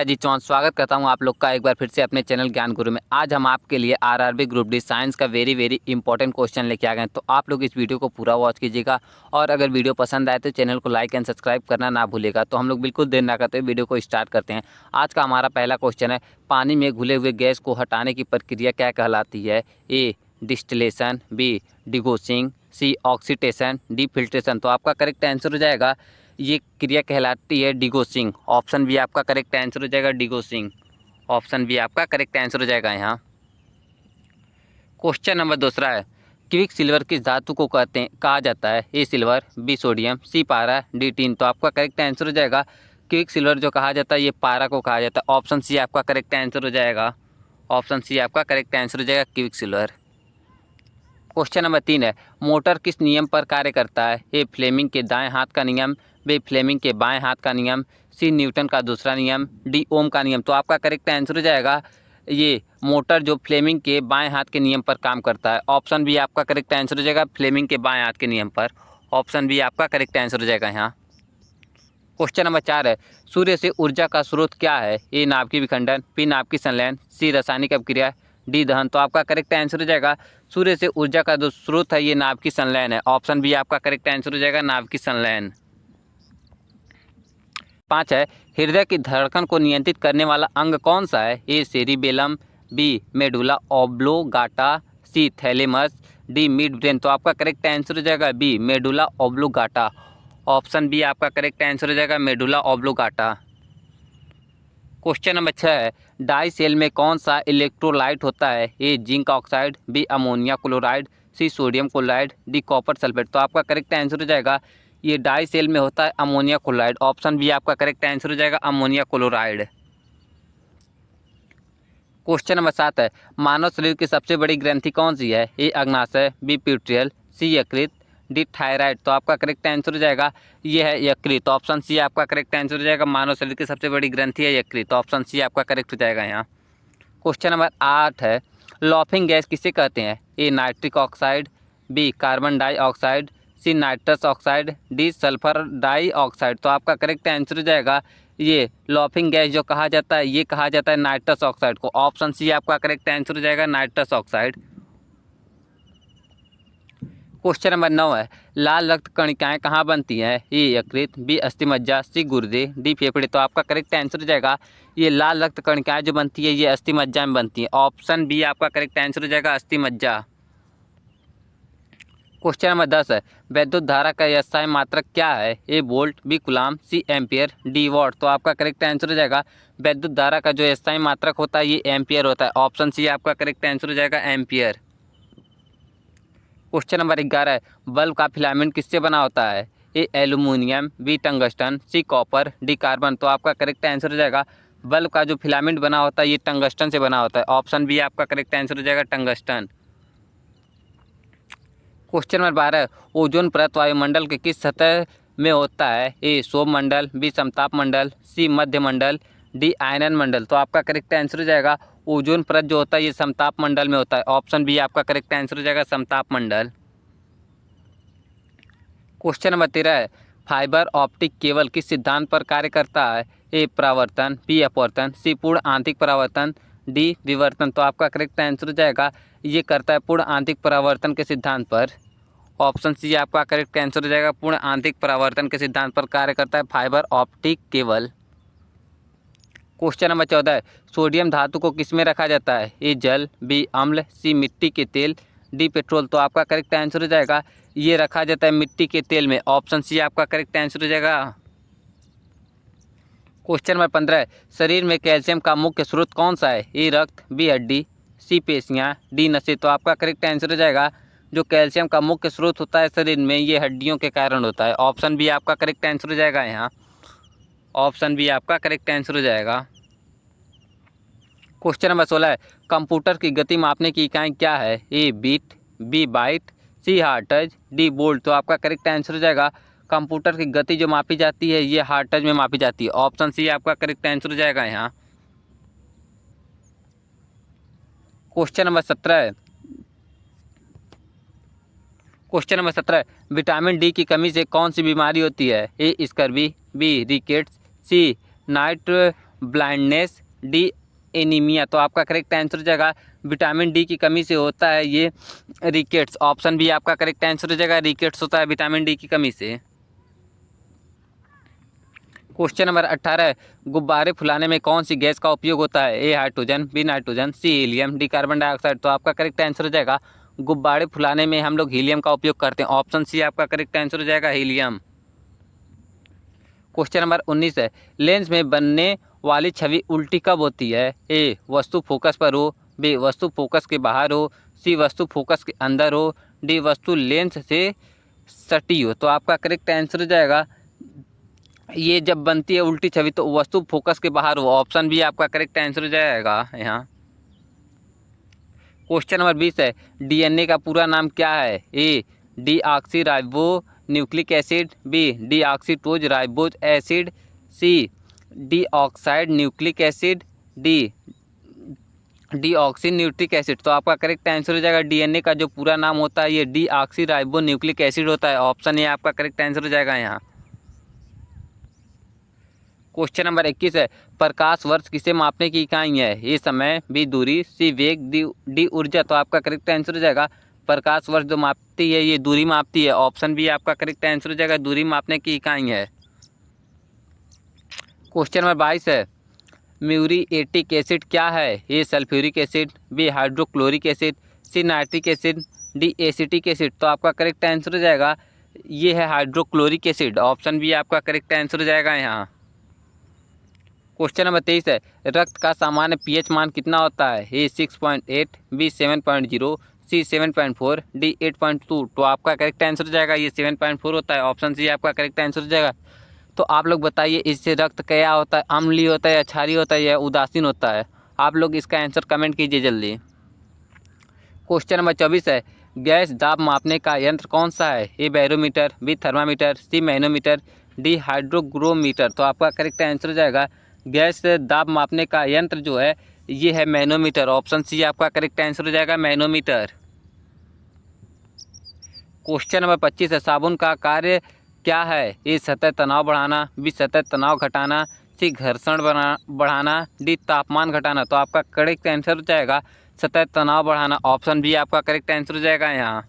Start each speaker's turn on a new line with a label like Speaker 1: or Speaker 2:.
Speaker 1: जी चौहान स्वागत करता हूं आप लोग का एक बार फिर से अपने चैनल ज्ञान गुरु में। आज हम आपके लिए आरआरबी ग्रुप डी साइंस का वेरी इंपॉर्टेंट क्वेश्चन लेके आ गए हैं। तो आप लोग इस वीडियो को पूरा वॉच कीजिएगा और अगर वीडियो पसंद आए तो चैनल को लाइक एंड सब्सक्राइब करना ना भूलिएगा। तो हम लोग बिल्कुल देर ना करते हुए वीडियो को स्टार्ट करते हैं। आज का हमारा पहला क्वेश्चन है, पानी में घुले हुए गैस को हटाने की प्रक्रिया क्या कहलाती है? ए डिस्टिलेशन, बी डिगोसिंग, सी ऑक्सीडेशन, डी फिल्ट्रेशन। तो आपका करेक्ट आंसर हो जाएगा ये क्रिया कहलाती है डिगोसिंग। ऑप्शन बी आपका करेक्ट आंसर हो जाएगा डिगोसिंग। ऑप्शन बी आपका करेक्ट आंसर हो जाएगा यहाँ। क्वेश्चन नंबर दूसरा है, क्विक सिल्वर किस धातु को कहा जाता है? ए सिल्वर, बी सोडियम, सी पारा, डी टीन। तो आपका करेक्ट आंसर हो जाएगा क्विक सिल्वर जो कहा जाता है ये पारा को कहा जाता है। ऑप्शन सी आपका करेक्ट आंसर हो जाएगा। ऑप्शन सी आपका करेक्ट आंसर हो जाएगा क्विक सिल्वर। क्वेश्चन नंबर 3 है, मोटर किस नियम पर कार्य करता है? ए फ्लेमिंग के दाएं हाथ का नियम, बी फ्लेमिंग के बाएं हाथ का नियम, सी न्यूटन का दूसरा नियम, डी ओम का नियम। तो आपका करेक्ट आंसर हो जाएगा ये मोटर जो फ्लेमिंग के बाएं हाथ के नियम पर काम करता है। ऑप्शन बी आपका करेक्ट आंसर हो जाएगा फ्लेमिंग के बाएं हाथ के नियम पर। ऑप्शन बी आपका करेक्ट आंसर हो जाएगा यहाँ। क्वेश्चन नंबर 4 है, सूर्य से ऊर्जा का स्रोत क्या है? ए नाभिकीय विखंडन, बी नाभिकीय संलयन, सी रासायनिक अपक्रिया, डी दहन। तो आपका करेक्ट आंसर हो जाएगा सूर्य से ऊर्जा का जो स्रोत है ये नाभिकीय संलयन है। ऑप्शन बी आपका करेक्ट आंसर हो जाएगा नाभिकीय संलयन। 5 है, हृदय की धड़कन को नियंत्रित करने वाला अंग कौन सा है? ए सेरिबेलम, बी मेडुला ऑब्लोगाटा, सी थैलेमस, डी मिड ब्रेन। तो आपका करेक्ट आंसर हो जाएगा बी मेडुला ऑब्लोगाटा। ऑप्शन बी आपका करेक्ट आंसर हो जाएगा मेडुला ऑब्लोगाटा। क्वेश्चन नंबर 6 है, डाई सेल में कौन सा इलेक्ट्रोलाइट होता है? A zinc oxide, B ammonia chloride, C sodium chloride, D copper sulphate. तो आपका करेक्ट आंसर हो जाएगा ये डाई सेल में होता है अमोनिया क्लोराइड। ऑप्शन बी आपका करेक्ट आंसर हो जाएगा अमोनिया क्लोराइड। क्वेश्चन नंबर 7 है, मानव शरीर की सबसे बड़ी ग्रंथि कौन सी है? ए अग्नाशय, बी प्यूट्रियल, सी यकृत, डी थायराइड। तो आपका करेक्ट आंसर हो जाएगा ये है यकृत। ऑप्शन सी आपका करेक्ट आंसर हो जाएगा मानव शरीर की सबसे बड़ी ग्रंथि है यकृत। ऑप्शन सी आपका करेक्ट हो जाएगा यहाँ। क्वेश्चन नंबर 8 है, लॉफिंग गैस किसे कहते हैं? A nitric oxide, B carbon dioxide, C nitrous oxide, D sulphur dioxide. तो आपका करेक्ट आंसर हो जाएगा ये लॉफिंग गैस जो कहा जाता है ये कहा जाता है नाइट्रस ऑक्साइड को। ऑप्शन सी आपका करेक्ट आंसर हो जाएगा नाइट्रस ऑक्साइड। क्वेश्चन नंबर 9 है, लाल रक्त कणिकाएं कहाँ बनती हैं? ए यकृत, बी अस्थिमज्जा, सी गुर्दे, डी फेफड़े। तो आपका करेक्ट आंसर हो जाएगा ये लाल रक्त कणिकाएं जो बनती है ये अस्थिमज्जा में बनती है। ऑप्शन बी आपका करेक्ट आंसर हो जाएगा अस्थिमज्जा। क्वेश्चन नंबर 10 है, वैद्युत धारा का एसआई मात्रक क्या है? A volt, B coulomb, C ampere, D watt. तो आपका करेक्ट आंसर हो जाएगा वैद्युत धारा का जो एसआई मात्रक होता है ये एम्पियर होता है। ऑप्शन सी आपका करेक्ट आंसर हो जाएगा एम्पियर। क्वेश्चन नंबर 11 है, बल्ब का फिलामेंट किससे बना होता है? A aluminium, B tungsten, C copper, D carbon. तो आपका करेक्ट आंसर हो जाएगा बल्ब का जो फिलामेंट बना होता है ये टंगस्टन से बना होता है। ऑप्शन बी आपका करेक्ट आंसर हो जाएगा टंगस्टन। क्वेश्चन नंबर 12, ओजोन परत वायुमंडल के किस सतह में होता है? ए सोम मंडल, बी समताप मंडल, सी मध्य मंडल, डी आयनन मंडल। तो आपका करेक्ट आंसर हो जाएगा ओजोन परत जो होता है ये समताप मंडल में होता है। ऑप्शन बी आपका करेक्ट आंसर हो जाएगा समताप मंडल। क्वेश्चन नंबर 13 है, फाइबर ऑप्टिक केबल किस सिद्धांत पर कार्य करता है? ए परावर्तन, बी अपवर्तन, सी पूर्ण आंतरिक परावर्तन, डी विवर्तन। तो आपका करेक्ट आंसर हो जाएगा ये करता है पूर्ण आंतरिक परावर्तन के सिद्धांत पर। ऑप्शन सी आपका करेक्ट आंसर हो जाएगा पूर्ण आंतरिक परावर्तन के सिद्धांत पर कार्य करता है fibre optic cable. Question number 14 है, सोडियम धातु को किस में रखा जाता है? ए जल, बी अम्ल, सी मिट्टी के तेल, डी पेट्रोल। तो आपका करेक्ट आंसर हो जाएगा ये रखा जाता है मिट्टी के तेल में। ऑप्शन सी आपका करेक्ट आंसर हो जाएगा। क्वेश्चन नंबर 15 है, शरीर में कैल्शियम का मुख्य स्रोत कौन सा है? ए रक्त, बी हड्डी, सी पेशियाँ, डी नसें। तो आपका करेक्ट आंसर हो जाएगा जो कैल्शियम का मुख्य स्रोत होता है शरीर में ये हड्डियों के कारण होता है। ऑप्शन बी आपका करेक्ट आंसर हो जाएगा यहाँ। ऑप्शन बी आपका करेक्ट आंसर हो जाएगा। क्वेश्चन नंबर 16 है, कंप्यूटर की गति मापने की इकाई क्या है? ए बीट, बी बाइट, सी हार्टज, डी बोल्ट। तो आपका करेक्ट आंसर हो जाएगा कंप्यूटर की गति जो मापी जाती है ये हार्टज में मापी जाती है। ऑप्शन सी आपका करेक्ट आंसर हो जाएगा यहाँ। क्वेश्चन नंबर 17 है, क्वेश्चन नंबर 17 विटामिन डी की कमी से कौन सी बीमारी होती है? ए स्कर्वी, बी रिकेट्स, सी नाइट ब्लाइंडनेस, डी एनीमिया। तो आपका करेक्ट आंसर हो जाएगा विटामिन डी की कमी से होता है ये रिकेट्स। ऑप्शन बी आपका करेक्ट आंसर हो जाएगा, रिकेट्स होता है विटामिन डी की कमी से। क्वेश्चन नंबर 18, गुब्बारे फुलाने में कौन सी गैस का उपयोग होता है? ए हाइड्रोजन, बी नाइट्रोजन, सी हीलियम, डी कार्बन डाइऑक्साइड। तो आपका करेक्ट आंसर हो जाएगा गुब्बारे फुलाने में हम लोग हीलियम का उपयोग करते हैं। ऑप्शन सी आपका करेक्ट आंसर हो जाएगा हीलियम। क्वेश्चन नंबर 19 है, लेंस में बनने वाली छवि उल्टी कब होती है? ए वस्तु फोकस पर हो, बी वस्तु फोकस के बाहर हो, सी वस्तु फोकस के अंदर हो, डी वस्तु लेंस से सटी हो। तो आपका करेक्ट आंसर हो जाएगा ये जब बनती है उल्टी छवि तो वस्तु फोकस के बाहर हो। ऑप्शन बी आपका करेक्ट आंसर हो जाएगा यहाँ। क्वेश्चन नंबर 20 है, डीएनए का पूरा नाम क्या है? A deoxyribonucleic acid, B deoxytose ribose acid, C deoxide nucleic acid, D deoxy nucleic acid. तो आपका करेक्ट आंसर हो जाएगा डीएनए का जो पूरा नाम होता है ये डीऑक्सी राइबो न्यूक्लिक एसिड होता है। ऑप्शन ए आपका करेक्ट आंसर हो जाएगा यहाँ। क्वेश्चन नंबर 21 है, प्रकाश वर्ष किसे मापने की इकाई है? ए समय, बी दूरी, सी वेग, डी ऊर्जा। तो आपका करेक्ट आंसर हो जाएगा प्रकाश वर्ष जो मापती है ये दूरी मापती है। ऑप्शन बी आपका करेक्ट आंसर हो जाएगा दूरी मापने की इकाई है। क्वेश्चन नंबर 22 है, म्यूरिएटिक एसिड क्या है? A sulphuric acid, B hydrochloric acid, C nitric acid, D acetic acid. तो आपका करेक्ट आंसर हो जाएगा ये है हाइड्रोक्लोरिक एसिड। ऑप्शन बी आपका करेक्ट आंसर हो जाएगा यहाँ। क्वेश्चन नंबर 23 है, रक्त का सामान्य पीएच मान कितना होता है? ए 6.8, बी 7.0, सी 7.4, डी 8.2। तो आपका करेक्ट आंसर हो जाएगा ये 7.4 होता है। ऑप्शन सी आपका करेक्ट आंसर हो जाएगा। तो आप लोग बताइए इससे रक्त क्या होता है? अम्लीय होता है या क्षारीय होता है या उदासीन होता है? आप लोग इसका आंसर कमेंट कीजिए जल्दी। क्वेश्चन नंबर 24 है, गैस दाब मापने का यंत्र कौन सा है? ए बैरोमीटर, बी थर्मामीटर, सी मैनोमीटर, डी हाइड्रोग्रोमीटर। तो आपका करेक्ट आंसर हो जाएगा गैस दाब मापने का यंत्र जो है ये है मैनोमीटर। ऑप्शन सी आपका करेक्ट आंसर हो जाएगा मैनोमीटर। क्वेश्चन नंबर 25 है, साबुन का कार्य क्या है? ए सतह तनाव बढ़ाना, बी सतह तनाव घटाना, सी घर्षण बढ़ाना, डी तापमान घटाना। तो आपका करेक्ट आंसर हो जाएगा सतह तनाव बढ़ाना। ऑप्शन बी आपका करेक्ट आंसर हो जाएगा यहाँ।